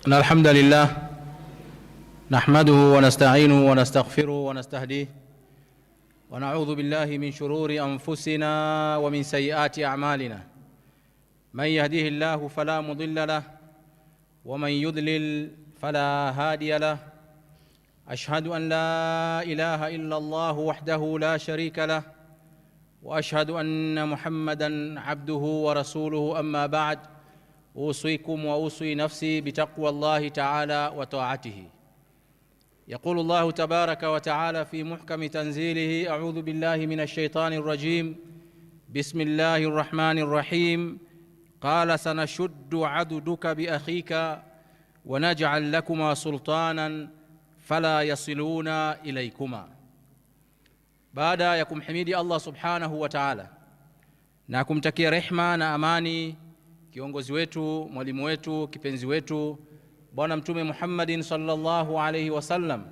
إن الحمد لله نحمده ونستعينه ونستغفره ونستهديه ونعوذ بالله من شرور أنفسنا ومن سيئات أعمالنا. من يهديه الله فلا مضل له ومن يضلل فلا هادي له. أشهد أن لا إله إلا الله وحده لا شريك له وأشهد أن محمدًا عبده ورسوله. أما بعد، أوصيكم وأوصي نفسي بتقوى الله تعالى وطاعته. يقول الله تبارك وتعالى في محكم تنزيله: أعوذ بالله من الشيطان الرجيم. بسم الله الرحمن الرحيم. قال: سنشد عضدك بأخيك ونجعل لكما سلطانا فلا يصلون إليكما. Baada ya kumhimidi Allah subhanahu wa ta'ala na kumtakia rehma na amani kiongozi wetu, mwalimu wetu, kipenzi wetu Bwana Mtume Muhammadin sallallahu alayhi wasallam,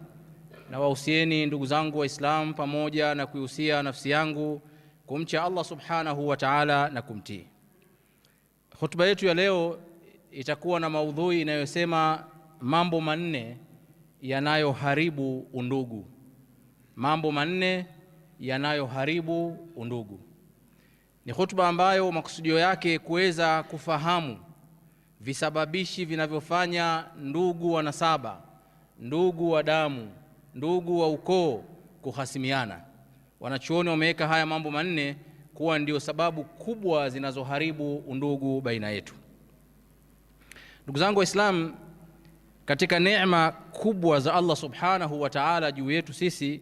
na wahusieni ndugu zangu Waislamu pamoja na kuihusia nafsi yangu kumcha Allah subhanahu wa ta'ala na kumtii. Hotuba yetu ya leo itakuwa na maudhui inayosema mambo manne yanayoharibu undugu. Mambo manne yanayoharibu undugu. Ni hotuba ambayo makusudio yake kuweza kufahamu visababishi vinavyofanya ndugu wa nasaba, ndugu wa damu, ndugu wa ukoo kuhasimiana. Wanachuoni wameweka haya mambo manne kuwa ndio sababu kubwa zinazoharibu undugu baina yetu. Ndugu zangu Waislamu, katika neema kubwa za Allah subhanahu wa ta'ala juu yetu sisi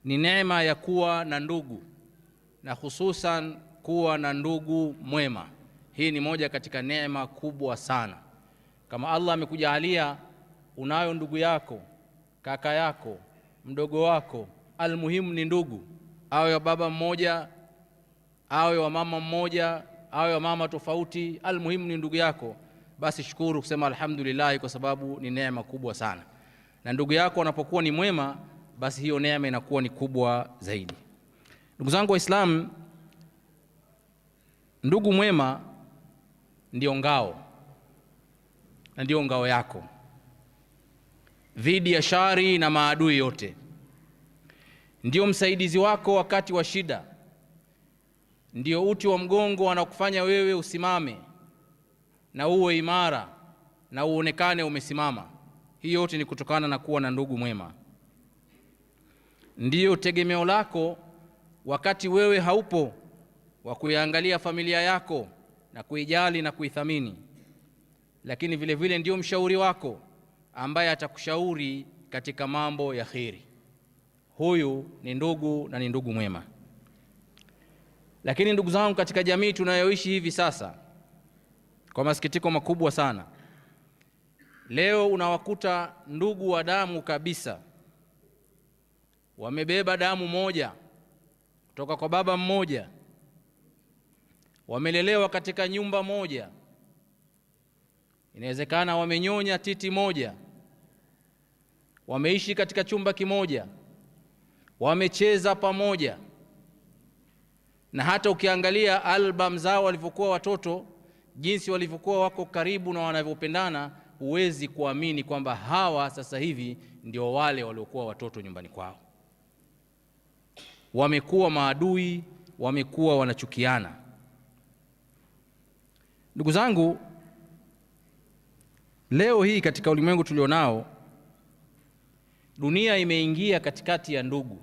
ni neema ya kuwa na ndugu, na hususan kuwa na ndugu mwema. Hii ni moja katika neema kubwa sana. Kama Allah amekujalia unayo ndugu yako, kaka yako, mdogo wako, almuhimu ni ndugu, awe wa baba mmoja, awe wa mama mmoja, awe wa mama tofauti, almuhimu ni ndugu yako, basi shukuru kusema alhamdulillah, kwa sababu ni neema kubwa sana. Na ndugu yako anapokuwa ni mwema, basi hiyo neema inakuwa ni kubwa zaidi. Ndugu zangu Waislamu, ndugu mwema ndio ngao, na ndio ngao yako dhidi ya shari na maadui yote. Ndio msaidizi wako wakati wa shida, ndio uti wa mgongo wanakufanya wewe usimame na uwe imara na uonekane umesimama. Hii yote ni kutokana na kuwa na ndugu mwema. Ndio tegemeo lako wakati wewe haupo, wa kuiangalia familia yako na kuijali na kuithamini. Lakini vile vile ndio mshauri wako ambaye atakushauri katika mambo ya kheri. Huyu ni ndugu, na ni ndugu mwema. Lakini ndugu zangu, katika jamii tunayoishi hivi sasa, kwa masikitiko makubwa sana, leo unawakuta ndugu wa damu kabisa, wamebeba damu moja kutoka kwa baba mmoja, wamelelewa katika nyumba moja, inawezekana wamenyonya titi moja, wameishi katika chumba kimoja, wamecheza pamoja, na hata ukiangalia album zao walivyokuwa watoto, jinsi walivyokuwa wako karibu na wanavyopendana, huwezi kuamini kwamba hawa sasa hivi ndio wale waliokuwa watoto nyumbani kwao. Wamekuwa maadui, wamekuwa wanachukiana. Ndugu zangu, leo hii katika ulimwengu tulionao, dunia imeingia katikati ya ndugu,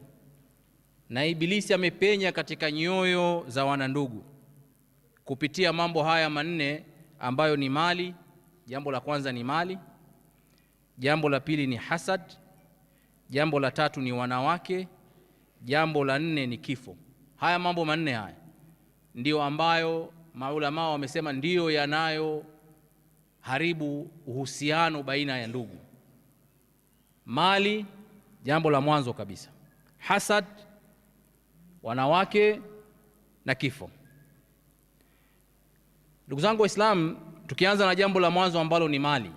na Ibilisi amepenya katika nyoyo za wanandugu kupitia mambo haya manne ambayo ni mali. Jambo la kwanza ni mali, jambo la pili ni hasad, jambo la tatu ni wanawake, jambo la nne ni kifo. Haya mambo manne haya ndio ambayo maulama wamesema ndio yanayo haribu uhusiano baina ya ndugu. Mali, jambo la mwanzo kabisa; hasad, wanawake na kifo. Ndugu zangu Waislamu, tukianza na jambo la mwanzo ambalo ni mali.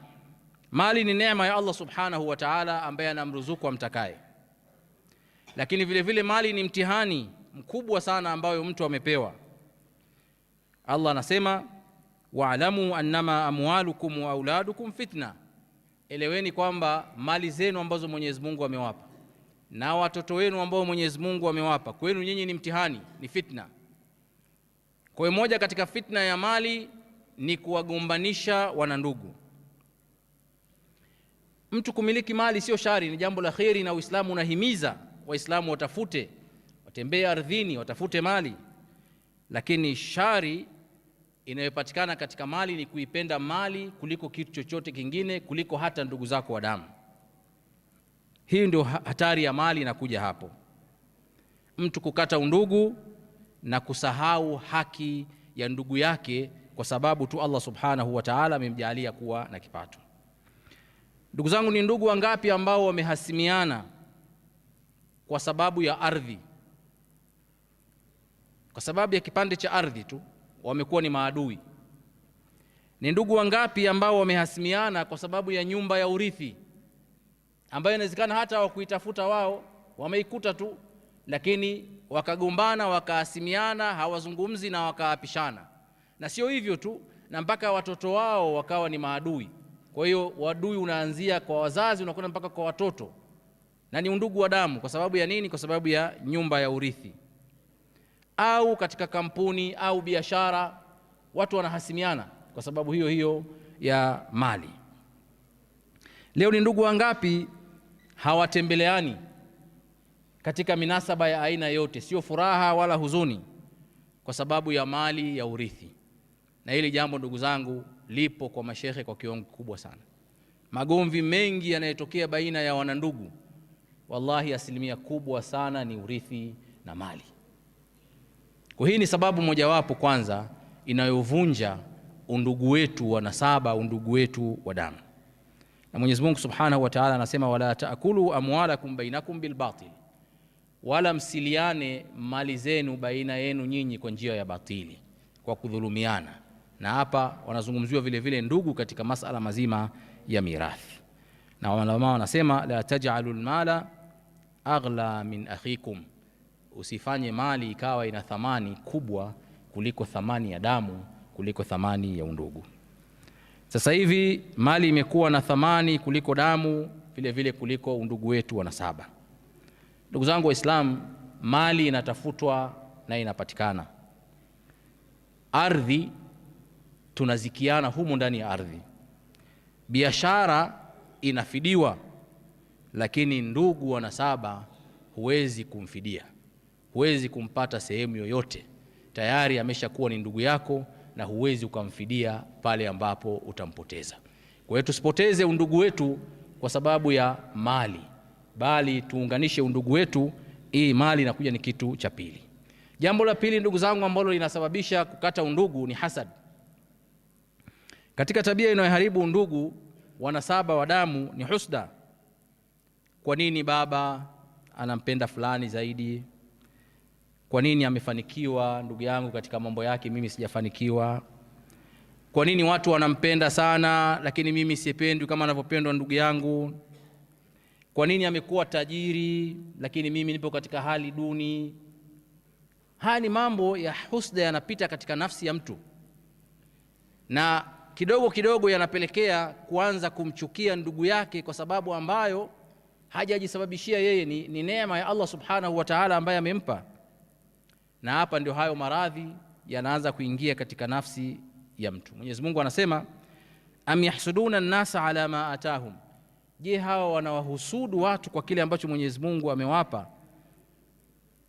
Mali ni neema ya Allah subhanahu wa ta'ala ambaye anamruzuku amtakaye. Lakini vile vile mali ni mtihani mkubwa sana ambayo mtu amepewa. Allah anasema wa'lamu annama amwalukum wa auladukum fitna, eleweni kwamba mali zenu ambazo Mwenyezi Mungu amewapa na watoto wenu ambao Mwenyezi Mungu amewapa kwenu nyinyi ni mtihani, ni fitna. Kwa hiyo moja katika fitna ya mali ni kuwagombanisha wanandugu. Mtu kumiliki mali sio shari, ni jambo la kheri, na Uislamu unahimiza Waislamu watafute, watembee ardhini, watafute mali. Lakini shari inayopatikana katika mali ni kuipenda mali kuliko kitu chochote kingine, kuliko hata ndugu zako wa damu. Hii ndio hatari ya mali inakuja hapo. Mtu kukata undugu na kusahau haki ya ndugu yake kwa sababu tu Allah subhanahu wa ta'ala amemjalia kuwa na kipato. Ndugu zangu, ni ndugu wangapi ambao wamehasimiana kwa sababu ya ardhi? Kwa sababu ya kipande cha ardhi tu wamekuwa ni maadui. Ni ndugu wangapi ambao wamehasimiana kwa sababu ya nyumba ya urithi ambayo inawezekana hata hawakuitafuta wao, wameikuta tu, lakini wakagombana, wakahasimiana, hawazungumzi na wakaapishana. Na sio hivyo tu, na mpaka watoto wao wakawa ni maadui. Kwa hiyo uadui unaanzia kwa wazazi unakwenda mpaka kwa watoto, na ni undugu wa damu. Kwa sababu ya nini? Kwa sababu ya nyumba ya urithi. Au katika kampuni au biashara watu wanahasimiana kwa sababu hiyo hiyo ya mali. Leo ni ndugu wangapi hawatembeleani katika minasaba ya aina yote, sio furaha wala huzuni, kwa sababu ya mali ya urithi. Na hili jambo ndugu zangu lipo kwa mashehe kwa kiwango kikubwa sana. Magomvi mengi yanayotokea baina ya wanandugu, wallahi asilimia kubwa sana ni urithi na mali. Kwa hii ni sababu mojawapo kwanza inayovunja undugu wetu wa nasaba, undugu wetu wa damu. Na Mwenyezi Mungu Subhanahu wa Ta'ala anasema, wala taakulu amwalakum bainakum bilbatil, wala msiliane mali zenu baina yenu nyinyi kwa njia ya batili, kwa kudhulumiana. Na hapa wanazungumziwa vile vile ndugu katika masala mazima ya mirathi. Na wanaulama wanasema, la taj'alul mala aghla min akhikum, usifanye mali ikawa ina thamani kubwa kuliko thamani ya damu, kuliko thamani ya undugu. Sasa hivi mali imekuwa na thamani kuliko damu, vile vile kuliko undugu wetu wa nasaba. Ndugu zangu Waislamu, mali inatafutwa na inapatikana. Ardhi tunazikiana humu ndani ya ardhi. Biashara inafidiwa, lakini ndugu wa nasaba huwezi kumfidia, huwezi kumpata sehemu yoyote. Tayari ameshakuwa ni ndugu yako na huwezi ukamfidia pale ambapo utampoteza. Kwa hiyo tusipoteze undugu wetu kwa sababu ya mali, bali tuunganishe undugu wetu. Hii mali inakuja ni kitu cha pili. Jambo la pili ndugu zangu ambalo linasababisha kukata undugu ni hasad. Katika tabia inayoharibu undugu wa nasaba wa damu ni husda. Kwa nini baba anampenda fulani zaidi? Kwa nini amefanikiwa ndugu yangu katika mambo yake, mimi sijafanikiwa? Kwa nini watu wanampenda sana lakini mimi sipendwi kama anavyopendwa ndugu yangu? Kwa nini amekuwa tajiri lakini mimi nipo katika hali duni? Haya ni mambo ya husda yanapita katika nafsi ya mtu, na kidogo kidogo yanapelekea kuanza kumchukia ndugu yake kwa sababu ambayo hajajisababishia yeye, ni neema ya Allah subhanahu wa ta'ala ambaye amempa. Na hapa ndio hayo maradhi yanaanza kuingia katika nafsi ya mtu. Mwenyezi Mungu anasema, am yahsuduna an-nasa ala ma atahum, je, hawa wanawahusudu watu kwa kile ambacho Mwenyezi Mungu amewapa?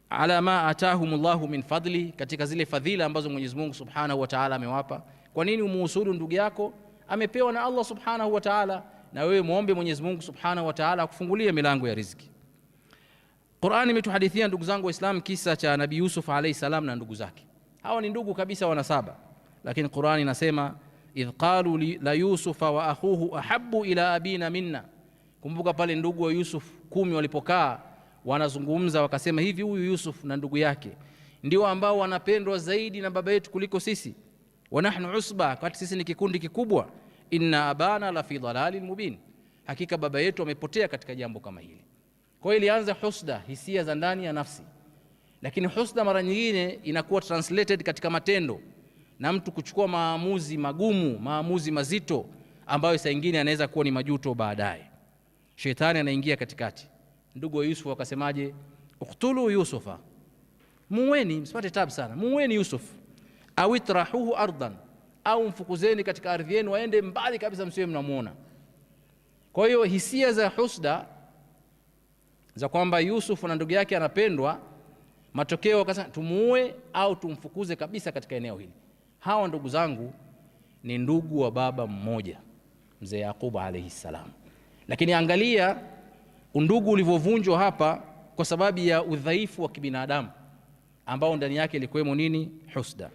Ala ma atahumullahu min fadli, katika zile fadhila ambazo Mwenyezi Mungu subhanahu wa ta'ala amewapa. Kwa nini umuhusudu ndugu yako? Amepewa na Allah subhanahu wa ta'ala, na wewe muombe Mwenyezi Mungu subhanahu wa ta'ala akufungulie milango ya riziki. Qur'ani imetuhadithia ndugu zangu Waislamu kisa cha Nabii Yusuf alayhi salam na ndugu zake. Hawa ni ndugu kabisa wa nasaba, lakini Qur'ani inasema, idh qalu la yusufa wa akhuhu ahabbu ila abina minna. Kumbuka pale ndugu wa Yusuf 10 walipokaa wanazungumza, wakasema hivi, huyu Yusuf na ndugu yake ndio ambao wanapendwa zaidi na baba yetu kuliko sisi. Wa nahnu usba, wakati sisi ni kikundi kikubwa. Inna abana la fi dhalalin mubin, hakika baba yetu amepotea katika jambo kama hili. Kwa hiyo ilianza husda, hisia za ndani ya nafsi. Lakini husda mara nyingine inakuwa translated katika matendo, na mtu kuchukua maamuzi magumu, maamuzi mazito ambayo saa nyingine anaweza kuwa ni majuto baadaye. Shetani anaingia katikati. Ndugu wa Yusuf wakasemaje? Uqtulu Yusufa, muweni, msipate tabu sana, muweni Yusuf, au itrahuhu ardan, au mfukuzeni katika ardhi yenu, waende mbali kabisa, msiwe mnamuona. Kwa hiyo hisia za husda za kwamba Yusuf na ndugu yake anapendwa, matokeo wakasema tumuue au tumfukuze kabisa katika eneo hili. Hawa ndugu zangu ni ndugu wa baba mmoja, mzee Yaqub alayhi salam. Lakini angalia undugu ulivyovunjwa hapa kwa sababu ya udhaifu wa kibinadamu ambao ndani yake ilikuwemo nini? Husda.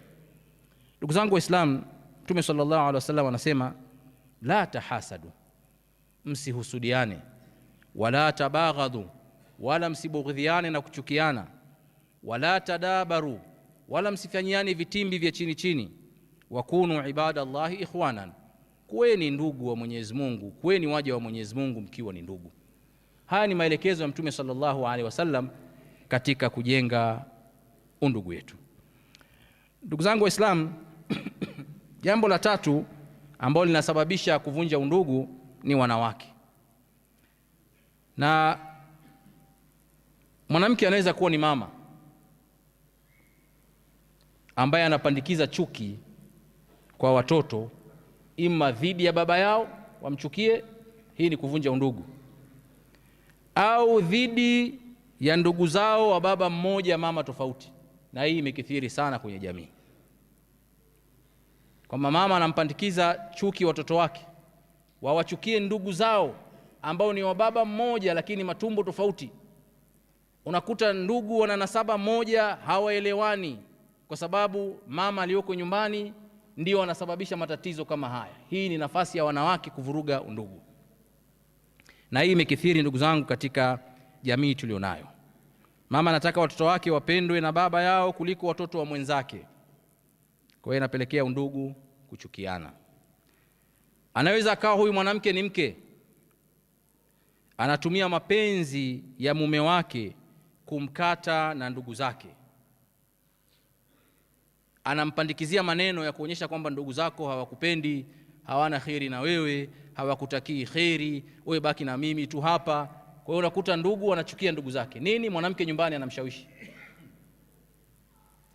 Ndugu zangu Waislamu, Mtume sallallahu alaihi wasallam anasema la tahasadu, msihusudiane, wala tabaghadu, wala msibughidhiane na kuchukiana, wala tadabaru, wala msifanyiane vitimbi vya chini chini, wakunu ibadallahi ikhwanan, kuweni ndugu wa Mwenyezi Mungu, kuweni waja wa Mwenyezi Mungu mkiwa ni ndugu. Haya ni maelekezo ya Mtume sallallahu alaihi wasallam katika kujenga undugu wetu. Ndugu zangu Waislamu, jambo la tatu ambalo linasababisha kuvunja undugu ni wanawake. Na mwanamke anaweza kuwa ni mama ambaye anapandikiza chuki kwa watoto, ima dhidi ya baba yao wamchukie, hii ni kuvunja undugu, au dhidi ya ndugu zao wa baba mmoja mama tofauti, na hii imekithiri sana kwenye jamii. Kwa mama anampandikiza chuki watoto wake wawachukie ndugu zao ambao ni wa baba mmoja lakini matumbo tofauti. Unakuta ndugu wana nasaba moja hawaelewani kwa sababu mama aliyoko nyumbani ndio anasababisha matatizo kama haya. Hii ni nafasi ya wanawake kuvuruga undugu, na hii imekithiri ndugu zangu katika jamii tulionayo. Mama anataka watoto wake wapendwe na baba yao kuliko watoto wa mwenzake, kwa hiyo inapelekea undugu kuchukiana. Anaweza akawa huyu mwanamke ni mke, anatumia mapenzi ya mume wake kumkata na ndugu zake, anampandikizia maneno ya kuonyesha kwamba ndugu zako hawakupendi, hawana kheri na wewe, hawakutakii kheri, wewe baki na mimi tu hapa. Kwa hiyo unakuta ndugu anachukia ndugu zake. Nini? Mwanamke nyumbani anamshawishi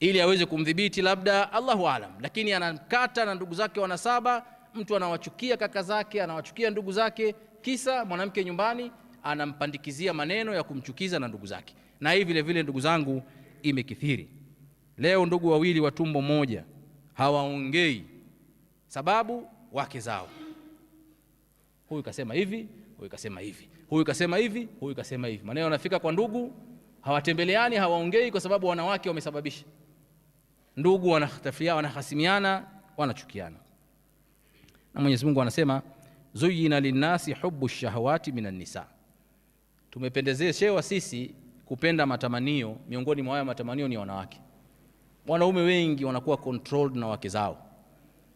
ili aweze kumdhibiti, labda Allahu aalam, lakini anamkata na ndugu zake wanasaba. Mtu anawachukia kaka zake, anawachukia ndugu zake, kisa mwanamke nyumbani anampandikizia maneno ya kumchukiza na ndugu zake. Na hii vile vile ndugu zangu imekithiri. Leo ndugu wawili wa tumbo moja hawaongei, sababu wake zao, huyu kasema hivi, huyu kasema hivi, huyu kasema hivi, huyu kasema hivi. Maneno yanafika kwa ndugu, hawatembeleani, hawaongei kwa sababu wanawake wamesababisha. Ndugu wanahtafiana, wanahasimiana, wanachukiana. Na Mwenyezi Mungu anasema zuyina linnasi hubbu shahawati minan nisa, tumependezeshewa sisi kupenda matamanio. Miongoni mwa haya matamanio ni wanawake. Wanaume wengi wanakuwa controlled na wake zao,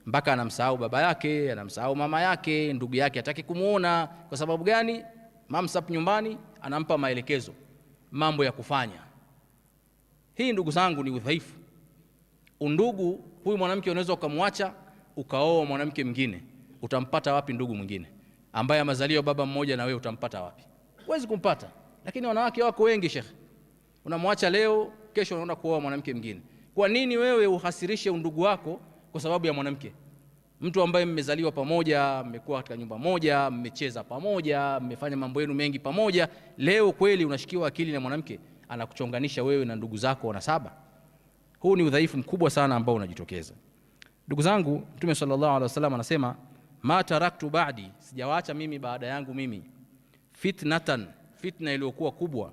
mpaka anamsahau baba yake, anamsahau mama yake, ndugu yake hataki kumuona. Kwa sababu gani? Mamsap nyumbani anampa maelekezo mambo ya kufanya. Hii ndugu zangu ni udhaifu. Undugu, huyu mwanamke unaweza ukamwacha ukaoa mwanamke mwingine, utampata wapi ndugu mwingine ambaye amezaliwa baba mmoja na wewe? Utampata wapi? Huwezi kumpata. Lakini wanawake wako wengi shekhi, unamwacha leo, kesho unaenda kuoa mwanamke mwingine. Kwa nini wewe uhasirishe undugu wako kwa sababu ya mwanamke? Mtu ambaye mmezaliwa pamoja, mmekuwa katika nyumba moja, mmecheza pamoja, mmefanya mambo yenu mengi pamoja, leo kweli unashikiwa akili na mwanamke anakuchonganisha wewe na ndugu zako wanasaba. Huu ni udhaifu mkubwa sana ambao unajitokeza. Ndugu zangu, Mtume sallallahu alaihi wasallam anasema ma taraktu ba'di, sijawaacha mimi baada yangu mimi, fitnatan, fitna iliyokuwa kubwa,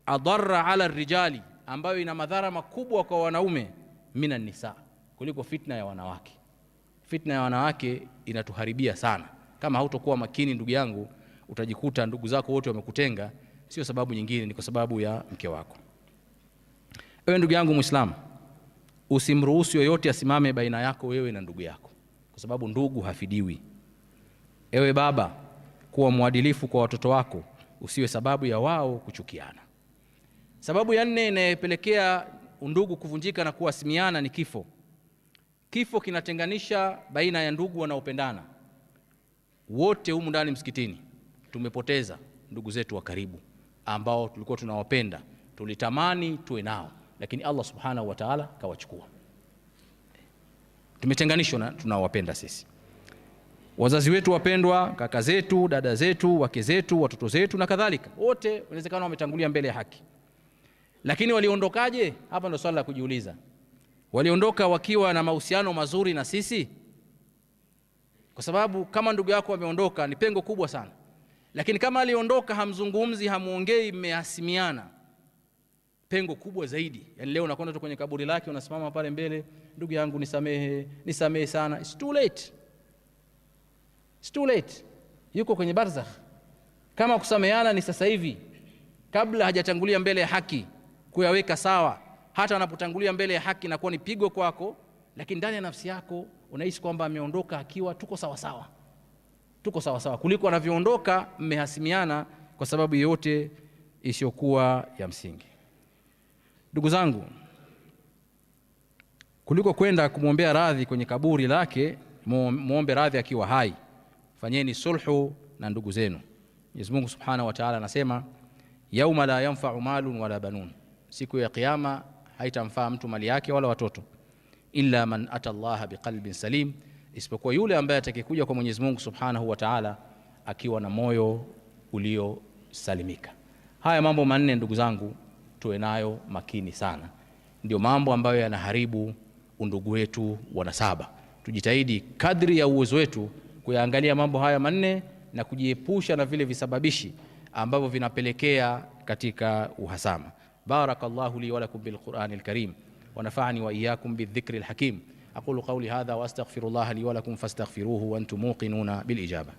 adarra ala rijali, ambayo ina madhara makubwa kwa wanaume, minan nisa, kuliko fitna ya wanawake. Fitna ya wanawake inatuharibia sana. Kama hautokuwa makini ndugu yangu, utajikuta ndugu zako wote wamekutenga, sio sababu nyingine, ni kwa sababu ya mke wako. Ewe ndugu yangu Muislamu, usimruhusu yoyote asimame baina yako wewe na ndugu yako, kwa sababu ndugu hafidiwi. Ewe baba, kuwa mwadilifu kwa watoto wako, usiwe sababu ya wao kuchukiana. Sababu ya 4 inayopelekea undugu kuvunjika na kuhasimiana ni kifo. Kifo kinatenganisha baina ya ndugu wanaopendana. wote humu ndani msikitini tumepoteza ndugu zetu wa karibu ambao tulikuwa tunawapenda, tulitamani tuwe nao, lakini Allah subhanahu wa ta'ala kawachukua. Tumetenganishwa na tunawapenda sisi. Wazazi wetu wapendwa, kaka zetu, dada zetu, wake zetu, watoto zetu na kadhalika, wote inawezekana wametangulia mbele ya haki. Lakini waliondokaje? Hapa ndio swali la kujiuliza. Waliondoka wakiwa na mahusiano mazuri na sisi? Kwa sababu kama ndugu yako ameondoka ni pengo kubwa sana. Lakini kama aliondoka hamzungumzi, hamuongei, mmehasimiana, pengo kubwa zaidi. Yani leo unakwenda tu kwenye kaburi lake, unasimama pale mbele, ndugu yangu nisamehe sana. It's too late. It's too late. Yuko kwenye barzakh. Kama kusameheana ni sasa hivi, kabla hajatangulia mbele ya haki kuyaweka sawa. Hata anapotangulia mbele ya haki na kuwa ni pigo kwako, lakini ndani ya nafsi yako unahisi kwamba ameondoka akiwa tuko sawa sawa. Tuko sawa sawa kuliko anavyoondoka mmehasimiana kwa sababu yote isiyokuwa ya msingi. Ndugu zangu, kuliko kwenda kumwombea radhi kwenye kaburi lake, muombe radhi akiwa hai. Fanyeni sulhu na ndugu zenu. Mwenyezi Mungu Subhanahu wa Ta'ala anasema, yauma la yanfa'u malun wala banun, siku ya kiyama haitamfaa mtu mali yake wala watoto, illa man ata Allah biqalbin salim, isipokuwa yule ambaye atakayekuja kwa Mwenyezi Mungu Subhanahu wa Ta'ala akiwa na moyo uliosalimika. Haya mambo manne ndugu zangu tuwe nayo makini sana. Ndio mambo ambayo yanaharibu undugu wetu wa nasaba. Tujitahidi kadri ya uwezo wetu kuyaangalia mambo haya manne na kujiepusha na vile visababishi ambavyo vinapelekea katika uhasama. Barakallahu li wa lakum bil Qur'anil Karim wa nafa'ani wa iyyakum bidhikril hakim. أقول قولي هذا وأستغفر الله لي ولكم فاستغفروه وأنتم موقنون بالإجابة.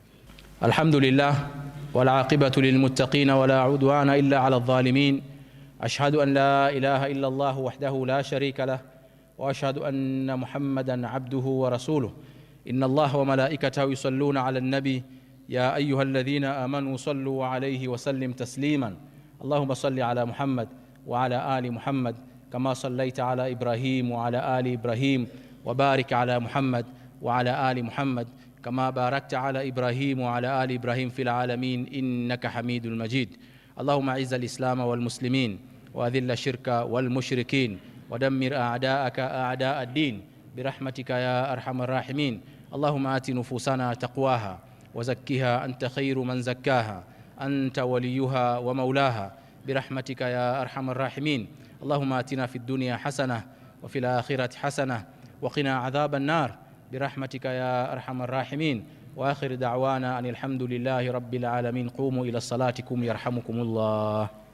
الحمد لله والعاقبة للمتقين ولا عدوان إلا على الظالمين. أشهد أن لا إله إلا الله وحده لا شريك له وأشهد أن محمدا عبده ورسوله. إن الله وملائكته يصلون على النبي يا أيها الذين آمنوا صلوا عليه وسلم تسليما. اللهم صل على محمد وعلى آل محمد كما صليت على إبراهيم وعلى آل إبراهيم وبارك على محمد وعلى آل محمد كما باركت على إبراهيم وعلى آل إبراهيم في العالمين إنك حميد مجيد. اللهم أعز الإسلام والمسلمين وأذل الشرك والمشركين ودمر أعداءك أعداء الدين برحمتك يا أرحم الراحمين. اللهم آت نفوسنا تقواها وزكها أنت خير من زكاها أنت وليها ومولاها برحمتك يا أرحم الراحمين. اللهم آتنا في الدنيا حسنة وفي الآخرة حسنة وقنا عذاب النار برحمتك يا أرحم الراحمين. وآخر دعوانا أن الحمد لله رب العالمين. قوموا إلى صلاتكم يرحمكم الله.